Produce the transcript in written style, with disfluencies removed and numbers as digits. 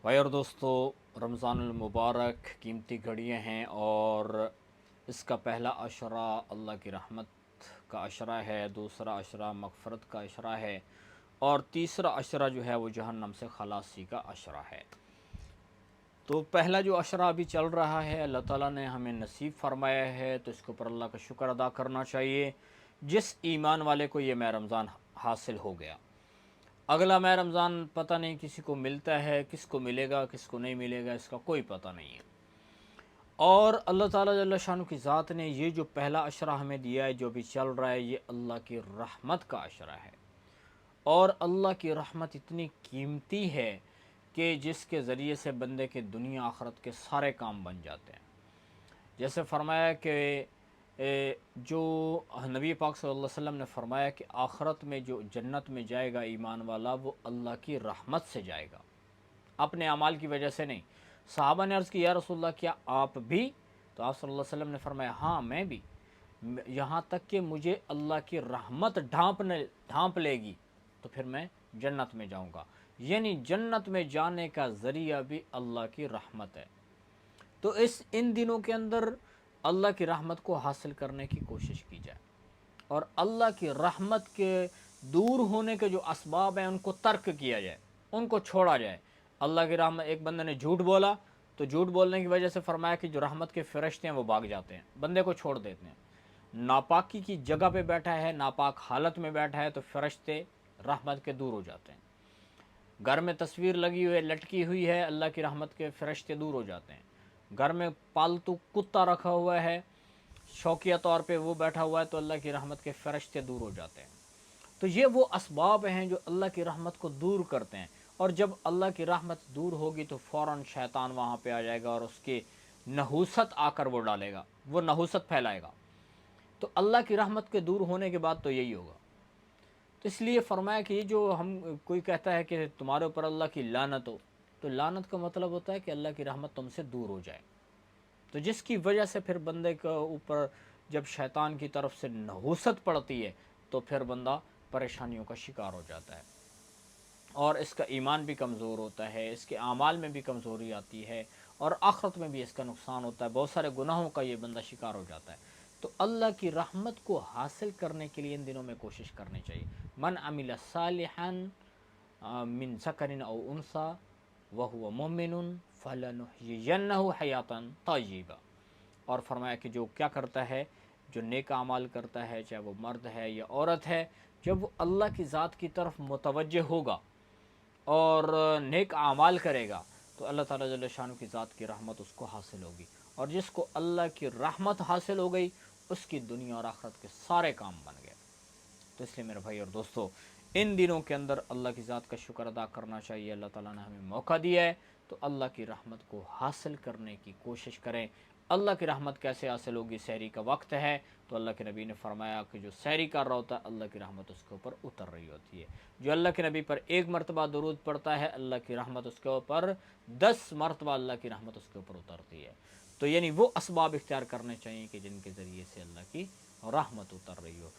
भाई और दोस्तों, रमज़ान मुबारक कीमती घड़ियाँ हैं और इसका पहला अशरा अल्लाह की रहमत का अशरा है, दूसरा अशरा मग़फ़रत का अशरा है और तीसरा अशरा जो है वो जहन्नम से खलासी का अशरा है। तो पहला जो अशरा अभी चल रहा है, अल्लाह ताला ने हमें नसीब फरमाया है, तो इसके ऊपर अल्लाह का शुक्र अदा करना चाहिए। जिस ईमान वाले को ये माह रमज़ान हासिल हो गया, अगला माह रमज़ान पता नहीं किसी को मिलता है, किसको मिलेगा किसको नहीं मिलेगा, इसका कोई पता नहीं है। और अल्लाह ताला जल्ल शानु की ज़ात ने ये जो पहला अशरा हमें दिया है, जो भी चल रहा है, ये अल्लाह की रहमत का अशरा है। और अल्लाह की रहमत इतनी कीमती है कि जिसके ज़रिए से बंदे के दुनिया आखरत के सारे काम बन जाते हैं। जैसे फरमाया कि जो नबी पाक सल्लल्लाहु अलैहि वसल्लम ने फरमाया कि आखरत में जो जन्नत में जाएगा ईमान वाला, वो अल्लाह की रहमत से जाएगा, अपने अमाल की वजह से नहीं। सहाबा ने अर्ज़ की, या रसूलल्लाह क्या आप भी? तो आप सल्लल्लाहु अलैहि वसल्लम ने फरमाया, हाँ मैं भी, यहाँ तक कि मुझे अल्लाह की रहमत ढांप लेगी तो फिर मैं जन्नत में जाऊँगा। यानी जन्नत में जाने का ज़रिया भी अल्लाह की रहमत है। तो इन दिनों के अंदर अल्लाह की रहमत को हासिल करने की कोशिश की जाए और अल्लाह की रहमत के दूर होने के जो असबाब हैं उनको तर्क किया जाए, उनको छोड़ा जाए। अल्लाह की रहमत, एक बंदे ने झूठ बोला तो झूठ बोलने की वजह से फरमाया कि जो रहमत के फ़रिश्ते हैं वो भाग जाते हैं, बंदे को छोड़ देते हैं। नापाकी की जगह पे बैठा है, नापाक हालत में बैठा है, तो फ़रिश्ते रहमत के दूर हो जाते हैं। घर में तस्वीर लगी हुई है, लटकी हुई है, अल्लाह की रहमत के फ़रिश्ते दूर हो जाते हैं। घर में पालतू कुत्ता रखा हुआ है, शौकिया तौर पे वो बैठा हुआ है, तो अल्लाह की रहमत के फ़रिश्ते दूर हो जाते हैं। तो ये वो असबाब हैं जो अल्लाह की रहमत को दूर करते हैं। और जब अल्लाह की रहमत दूर होगी तो फ़ौरन शैतान वहाँ पे आ जाएगा और उसकी नहूसत आकर वो डालेगा, वो नहूसत फैलाएगा। तो अल्लाह की रहमत के दूर होने के बाद तो यही होगा। तो इसलिए फरमाया कि ये जो हम कोई कहता है कि तुम्हारे ऊपर अल्लाह की लानत हो, तो लानत का मतलब होता है कि अल्लाह की रहमत तुमसे दूर हो जाए। तो जिसकी वजह से फिर बंदे के ऊपर जब शैतान की तरफ से नहूसत पड़ती है तो फिर बंदा परेशानियों का शिकार हो जाता है और इसका ईमान भी कमज़ोर होता है, इसके आमाल में भी कमज़ोरी आती है और आखिरत में भी इसका नुकसान होता है, बहुत सारे गुनाहों का ये बंदा शिकार हो जाता है। तो अल्लाह की रहमत को हासिल करने के लिए इन दिनों में कोशिश करनी चाहिए। मन अमिल सालिहन मिन ज़करिन औ उनसा वहुव मुमिनुन फलनुहयियन्नहु हयातन तय्यिबा। और फरमाया कि जो क्या करता है, जो नेक अमाल करता है, चाहे वो मर्द है या औरत है, जब वो अल्लाह की ज़ात की तरफ मुतवज्जे होगा और नेक अमाल करेगा तो अल्लाह ताला जल्ल शानु की ज़ात की रहमत उसको हासिल होगी। और जिसको अल्लाह की रहमत हासिल हो गई, उसकी दुनिया और आखिरत के सारे काम बन गए। तो इसलिए मेरे भाई और दोस्तों, इन दिनों के अंदर अल्लाह की ज़ात का शुक्र अदा करना चाहिए। अल्लाह ताला ने हमें मौका दिया है, तो अल्लाह की रहमत को हासिल करने की कोशिश करें। अल्लाह की रहमत कैसे हासिल होगी? सहरी का वक्त है तो अल्लाह के नबी ने फरमाया कि जो सहरी कर रहा होता है, अल्लाह की रहमत उसके ऊपर उतर रही होती है। जो अल्लाह के नबी पर एक मरतबा दुरूद पड़ता है, अल्लाह की रहमत उसके ऊपर 10 मरतबा अल्लाह की रहमत उसके ऊपर उतरती है। तो यानी वो असबाब इख्तियार करने चाहिए कि जिनके ज़रिए से अल्लाह की रहमत उतर रही हो।